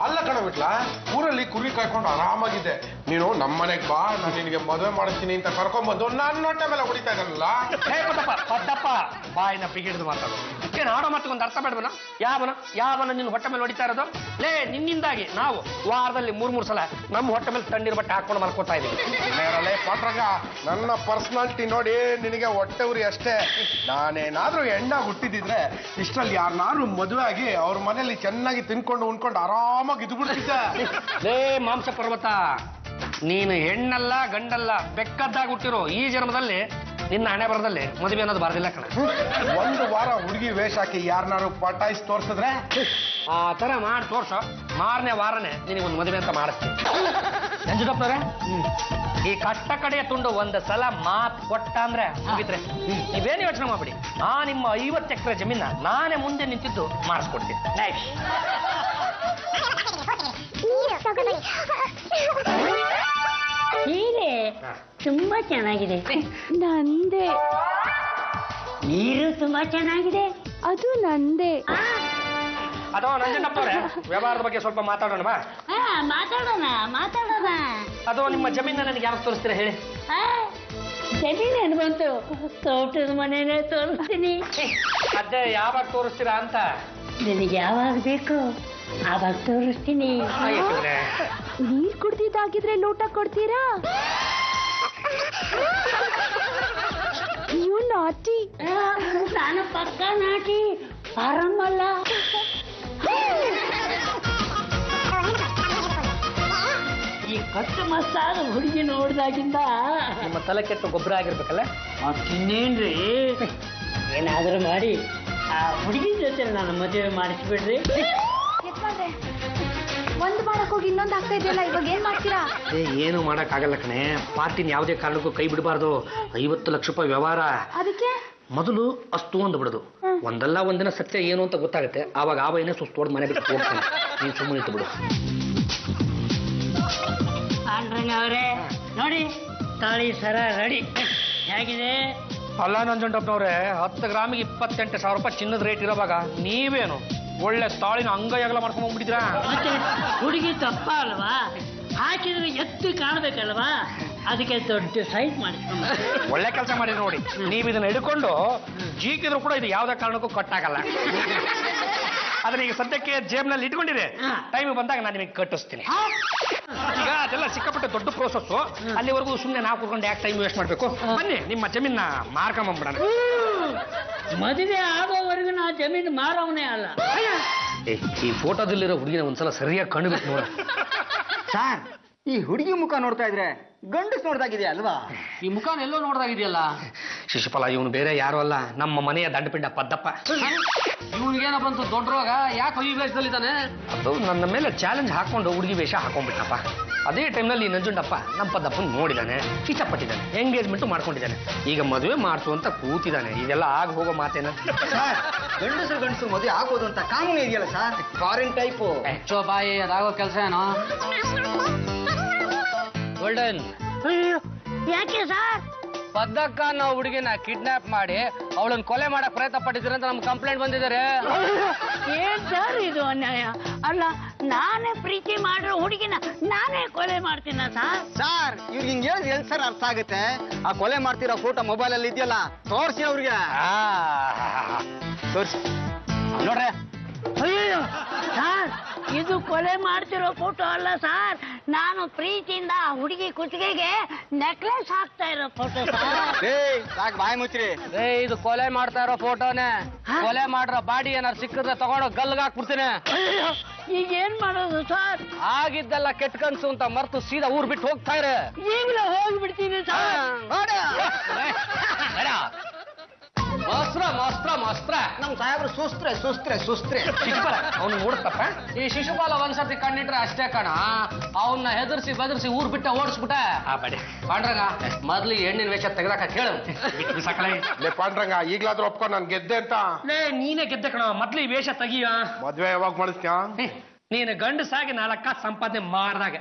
ಅಲ್ಲ ಕಣ ಬಿಟ್ಲ ಊರಲ್ಲಿ ಕುರಿ ಕಾಯ್ಕೊಂಡು ಆರಾಮಾಗಿದೆ ನೀನು ನಮ್ಮನೆಗೆ ಬಾ ನಾನು ನಿನಗೆ ಮದುವೆ ಮಾಡಿಸ್ತೀನಿ ಅಂತ ಕರ್ಕೊಂಡ್ಬಂದು ನನ್ನ ಹೊಟ್ಟೆ ಮೇಲೆ ಹೊಡಿತಾ ಇದ್ದಾನಲ್ಲ ಪದ್ದಪ್ಪ ಬಾಯಿನ ಬಿಗಿಡಿದು ಮಾತಾಡು ಏನು ಆಡೋ ಮತ್ತೊಂದು ಅರ್ಥ ಬೇಡವನ ಯಾವನ ನಿನ್ನ ಹೊಟ್ಟೆ ಮೇಲೆ ಹೊಡಿತಾ ಇರೋದು ನಿನ್ನಿಂದಾಗಿ ನಾವು ವಾರದಲ್ಲಿ ಮೂರ್ ಸಲ ನಮ್ಮ ಹೊಟ್ಟೆ ಮೇಲೆ ತಣ್ಣೀರು ಬಟ್ಟೆ ಹಾಕೊಂಡು ಮಲ್ಕೋತಾ ಇದೀವಿ ಪಾಟ್ರಂಗ ನನ್ನ ಪರ್ಸನಾಲಿಟಿ ನೋಡಿ ನಿನಗೆ ಹೊಟ್ಟೆ ಉರಿ ಅಷ್ಟೇ ನಾನೇನಾದ್ರೂ ಹೆಣ್ಣಾಗಿ ಹುಟ್ಟಿದಿದ್ರೆ ಇಷ್ಟರಲ್ಲಿ ಯಾರನ್ನಾರು ಮದುವೆ ಆಗಿ ಅವ್ರ ಮನೇಲಿ ಚೆನ್ನಾಗಿ ತಿನ್ಕೊಂಡು ಉಣ್ಕೊಂಡು ಆರಾಮಾಗಿ ಇದು ಬಿಡ್ತಿದ್ದೆ ಮಾಂಸ ಪರ್ವತ ನೀನು ಹೆಣ್ಣಲ್ಲ ಗಂಡಲ್ಲ ಬೆಕ್ಕದ್ದಾಗಿ ಹುಟ್ಟಿರೋ ಈ ಜನ್ಮದಲ್ಲಿ ನಿನ್ನ ಹಣೆ ಬರದಲ್ಲಿ ಮದುವೆ ಅನ್ನೋದು ಬಾರದಿಲ್ಲ ಕಣ ಒಂದು ವಾರ ಹುಡುಗಿ ವೇಷ ಹಾಕಿ ಯಾರನ್ನಾರು ಪಟಾಯಿಸಿ ತೋರ್ಸಿದ್ರೆ ಆ ತರ ಮಾಡಿ ತೋರ್ಸೋ ಮಾರನೇ ವಾರನೇ ನಿನಗೊಂದು ಮದುವೆ ಅಂತ ಮಾಡಿಸ್ತೀನಿ ನಂಜುಡಪ್ಪನವ್ರೆ ಈ ಕಟ್ಟ ಕಡೆಯ ತುಂಡು ಒಂದು ಸಲ ಮಾತು ಕೊಟ್ಟ ಅಂದ್ರೆ ಮುಗಿತ್ರೆ ನೀವೇನು ಯೋಚನೆ ಮಾಡ್ಬಿಡಿ ನಿಮ್ಮ 50 ಎಕರೆ ಜಮೀನ ನಾನೇ ಮುಂದೆ ನಿಂತಿದ್ದು ಮಾಡಿಸ್ಕೊಡ್ತೀನಿ ಹೀಗೆ ತುಂಬಾ ಚೆನ್ನಾಗಿದೆ ನಂದೇ ನೀರು ತುಂಬಾ ಚೆನ್ನಾಗಿದೆ ಅದು ನಂದೇ ಅದು ನಂಜನಪ್ಪವ್ರೆ ವ್ಯವಹಾರದ ಬಗ್ಗೆ ಸ್ವಲ್ಪ ಮಾತಾಡೋಣ ಮಾತಾಡೋಣ ಅದು ನಿಮ್ಮ ಜಮೀನ ನನಗೆ ಯಾವಾಗ ತೋರಿಸ್ತೀರಾ ಹೇಳಿ ಜಮೀನೇನು ಬಂತು ತೋಟದ ಮನೇನೆ ತೋರಿಸ್ತೀನಿ ಅದೇ ಯಾವಾಗ ತೋರಿಸ್ತೀರಾ ಅಂತ ನಿನಗೆ ಯಾವಾಗ ಬೇಕು ಆವಾಗ ತೋರಿಸ್ತೀನಿ ನೀರ್ ಕುಡ್ದಿದ್ದಾಗಿದ್ರೆ ಲೋಟ ಕೊಡ್ತೀರಾ ನೀವು ನಾಟಿ ನಾನು ಪಕ್ಕ ನಾಟಿ ಆರಾಮಲ್ಲ ಈ ಕಟ್ಟು ಮಸ್ತಾದ ಹುಡುಗಿ ನೋಡ್ದಾಗಿಂದ ನಿಮ್ಮ ತಲೆ ಕೆಟ್ಟು ಗೊಬ್ಬರ ಆಗಿರ್ಬೇಕಲ್ಲ ತಿನ್ನೇನ್ರಿ ಏನಾದರೂ ಮಾಡಿ ಆ ಹುಡುಗಿ ಜೊತೆ ನಾನು ಮದುವೆ ಮಾಡಿಸ್ಬಿಡ್ರಿ ಒಂದು ಮಾಡಕ್ ಹೋಗಿ ಇನ್ನೊಂದು ಆಗ್ತಾ ಇದೆಯಲ್ಲ ಇವಾಗ ಏನ್ ಮಾಡ್ತೀರಾ ಏನು ಮಾಡಕ್ ಆಗಲ್ಲ ಕಣೆ ಪಾರ್ಟಿನ ಯಾವುದೇ ಕಾರಣಕ್ಕೂ ಕೈ ಬಿಡಬಾರ್ದು 50 ಲಕ್ಷ ರೂಪಾಯಿ ವ್ಯವಹಾರ ಅದಕ್ಕೆ ಮೊದಲು ಅಷ್ಟು ಅಂದ್ಬಿಡೋದು ಒಂದಲ್ಲ ಒಂದಿನ ಸತ್ಯ ಏನು ಅಂತ ಗೊತ್ತಾಗುತ್ತೆ ಆವಾಗ ಆವೈನೇ ಸುಸ್ತೋಡ್ ಮನೆ ಬಿಟ್ಟು ಹೋಗ್ತಾನೆ ನೀನು ಸುಮ್ಮನೆ ಇತ್ತು ಬಿಡು ಅವರೇ ನೋಡಿ ತಾಳಿ ಸರ ರೆಡಿ ಹೇಗಿದೆ ಅಲ್ಲ ನಂಜುಂಡಪ್ಪನವ್ರೆ 10 ಗ್ರಾಮಿಗೆ 28,000 ರೂಪಾಯಿ ಚಿನ್ನದ ರೇಟ್ ಇರೋವಾಗ ನೀವೇನು ಒಳ್ಳೆ ತಾಳಿನ ಅಂಗೈಯಾಗಲ ಮಾಡ್ಕೊಂಡ್ ಹೋಗ್ಬಿಟ್ಟಿದ್ರಾ ಹುಡುಗಿ ತಪ್ಪ ಅಲ್ವಾ ಹಾಕಿದ್ರೆ ಎತ್ತು ಕಾಣ್ಬೇಕಲ್ವಾ ಅದಕ್ಕೆ ದೊಡ್ಡ ಸೈಜ್ ಮಾಡಿಸ್ಕೊಂಡ ಒಳ್ಳೆ ಕೆಲಸ ಮಾಡಿ ನೋಡಿ ನೀವು ಇದನ್ನ ಹಿಡ್ಕೊಂಡು ಜೀಕಿದ್ರು ಕೂಡ ಇದು ಯಾವ್ದೇ ಕಾರಣಕ್ಕೂ ಕಟ್ಟಾಗಲ್ಲ ಅದನ್ನ ಈಗ ಸದ್ಯಕ್ಕೆ ಜೇಬ್ನಲ್ಲಿ ಇಟ್ಕೊಂಡಿದೆ ಟೈಮ್ ಬಂದಾಗ ನಾನು ನಿಮಗೆ ಕಟ್ಟಿಸ್ತೀನಿ ಈಗ ಅದೆಲ್ಲ ಸಿಕ್ಕಾಪಟ್ಟೆ ದೊಡ್ಡ ಪ್ರೋಸೆಸ್ ಅಲ್ಲಿವರೆಗೂ ಸುಮ್ಮನೆ ನಾವು ಕೂತ್ಕೊಂಡು ಯಾಕೆ ಟೈಮ್ ವೇಸ್ಟ್ ಮಾಡ್ಬೇಕು ಬನ್ನಿ ನಿಮ್ಮ ಜಮೀನ ಮಾರ್ಕೊಂಬಂದ್ಬಿಡೋಣ ಮದುವೆ ಆಗೋವರೆಗೂ ನಾ ಜಮೀನು ಮಾರವನೇ ಅಲ್ಲ ಈ ಫೋಟೋದಲ್ಲಿರೋ ಹುಡುಗಿನ ಒಂದ್ಸಲ ಸರಿಯಾಗಿ ಕಣ್ಣು ಬಿಟ್ಟು ನೋಡ ಸರ್ ಈ ಹುಡುಗಿ ಮುಖ ನೋಡ್ತಾ ಇದ್ರೆ ಗಂಡಸ್ ನೋಡ್ದಾಗಿದೆ ಅಲ್ವಾ ಈ ಮುಖನ ಎಲ್ಲೋ ನೋಡ್ದಾಗಿದೆಯಲ್ಲ ಶಿಶುಪಾಲ ಇವನು ಬೇರೆ ಯಾರು ಅಲ್ಲ ನಮ್ಮ ಮನೆಯ ದಂಡಪಿಂಡ ಪದ್ದಪ್ಪ ಇವನಿಗೇನಪ್ಪ ಅಂತ ದೊಡ್ಡ ರೋಗ ಯಾಕೆ ಹುಡುಗಿ ವೇಷದಲ್ಲಿದ್ದಾನೆ ಅದು ನನ್ನ ಮೇಲೆ ಚಾಲೆಂಜ್ ಹಾಕೊಂಡು ಹುಡುಗಿ ವೇಷ ಹಾಕೊಂಡ್ಬಿಟ್ಟಪ್ಪ ಅದೇ ಟೈಮ್ನಲ್ಲಿ ನಂಜುಂಡಪ್ಪ ನಮ್ಮ ಪದ್ದಪ್ಪನ ನೋಡಿದಾನೆ ಇಷ್ಟಪಟ್ಟಿದ್ದಾನೆ ಎಂಗೇಜ್ಮೆಂಟ್ ಮಾಡ್ಕೊಂಡಿದ್ದಾನೆ ಈಗ ಮದುವೆ ಮಾಡಿಸು ಅಂತ ಕೂತಿದ್ದಾನೆ ಇದೆಲ್ಲ ಆಗ ಹೋಗೋ ಮಾತೇನ ಸರ್ ಗಂಡಸರು ಮದುವೆ ಆಗೋದು ಅಂತ ಕಾನೂನು ಇದೆಯಲ್ಲ ಸರ್ ಫಾರಿನ್ ಟೈಪು ಹೆಚ್ಚೋ ಬಾಯಿ ಅದಾಗೋ ಕೆಲಸ ಏನೋ ಗೋಲ್ಡನ್ ಯಾಕೆ ಸರ್ ಪದ್ದಕ್ಕ ನಾವು ಹುಡುಗಿನ ಕಿಡ್ನಾಪ್ ಮಾಡಿ ಅವಳನ್ನ ಕೊಲೆ ಮಾಡಕ್ ಪ್ರಯತ್ನ ಪಟ್ಟಿದ್ರೆ ಅಂತ ನಮ್ಗೆ ಕಂಪ್ಲೇಂಟ್ ಬಂದಿದ್ದಾರೆ ಏನ್ ಸರ್ ಇದು ಅನ್ಯಾಯ ಅಲ್ಲ ನಾನೇ ಪ್ರೀತಿ ಮಾಡಿರೋ ಹುಡುಗಿನ ನಾನೇ ಕೊಲೆ ಮಾಡ್ತೀನ ಸರ್ ಸರ್ ಇವ್ರಿಗೆ ಹಿಂಗೆ ಹೇಳಿದ್ರೆ ಎಲ್ಲಿ ಸರ್ ಅರ್ಥ ಆಗುತ್ತೆ ಆ ಕೊಲೆ ಮಾಡ್ತಿರೋ ಫೋಟೋ ಮೊಬೈಲ್ ಅಲ್ಲಿ ಇದೆಯಲ್ಲ ತೋರಿಸಿ ಅವ್ರಿಗೆ ತೋರಿಸಿ ನೋಡ್ರೆ ಅಯ್ಯೋ ಸರ್ ಇದು ಕೊಲೆ ಮಾಡ್ತಿರೋ ಫೋಟೋ ಅಲ್ಲ ಸರ್ ನಾನು ಪ್ರೀತಿಯಿಂದ ಹುಡುಗಿ ಕುತ್ತಿಗೆಗೆ ನೆಕ್ಲೆಸ್ ಹಾಕ್ತಾ ಇರೋ ಫೋಟೋ ಸರ್ ಸಾಕು ಬಾಯಿ ಮುಚ್ಚ್ರಿ ಇದು ಕೊಲೆ ಮಾಡ್ತಾ ಇರೋ ಫೋಟೋನೇ ಕೊಲೆ ಮಾಡಿರೋ ಬಾಡಿ ಏನಾರು ಸಿಕ್ಕಿದ್ರೆ ತಗೊಂಡು ಗಲ್ಗೆ ಹಾಕ್ಬಿಡ್ತೀನಿ ಈಗ ಏನ್ ಮಾಡೋದು ಸರ್ ಆಗಿದ್ದೆಲ್ಲ ಕೆಟ್ಟ ಕನ್ಸು ಅಂತ ಮರ್ತು ಸೀದಾ ಊರ್ ಬಿಟ್ಟು ಹೋಗ್ತಾ ಇರ ಈಗಲೇ ಹೋಗ್ಬಿಡ್ತೀನಿ ಸರ್ ಮಾಸ್ತ್ರ ನಮ್ ಸಾಹೇಬ್ರು ಸುಸ್ತ್ರೆ ಅವ್ನು ನೋಡ್ತಪ್ಪ ಈ ಶಿಶುಪಾಲ ಒಂದ್ಸತಿ ಕಣ್ಣಿಟ್ರೆ ಅಷ್ಟೇ ಕಣ ಅವನ್ನ ಹೆದರ್ಸಿ ಬೆದರ್ಸಿ ಊರ್ ಬಿಟ್ಟ ಓಡಿಸ್ಬಿಟ್ಟ ಪಾಂಡ್ರಂಗ ಮೊದ್ಲು ಹೆಣ್ಣಿನ ವೇಷ ತೆಗೆದಾಕ ಕೇಳು ಪಾಂಡ್ರಂಗ ಈಗ್ಲಾದ್ರೂ ಒಪ್ಕೊಂಡು ನಾನು ಗೆದ್ದೆ ಅಂತ ನೀನೇ ಗೆದ್ದೆ ಕಣ ಮೊದ್ಲು ಈ ವೇಷ ತೆಗಿಯ ಮದ್ವೆ ಯಾವಾಗ ಮಾಡಿಸ್ತೀಯ ನೀನು ಗಂಡಸಾಗಿ 4 ಕಾಸು ಸಂಪಾದನೆ ಮಾಡ್ದಾಗ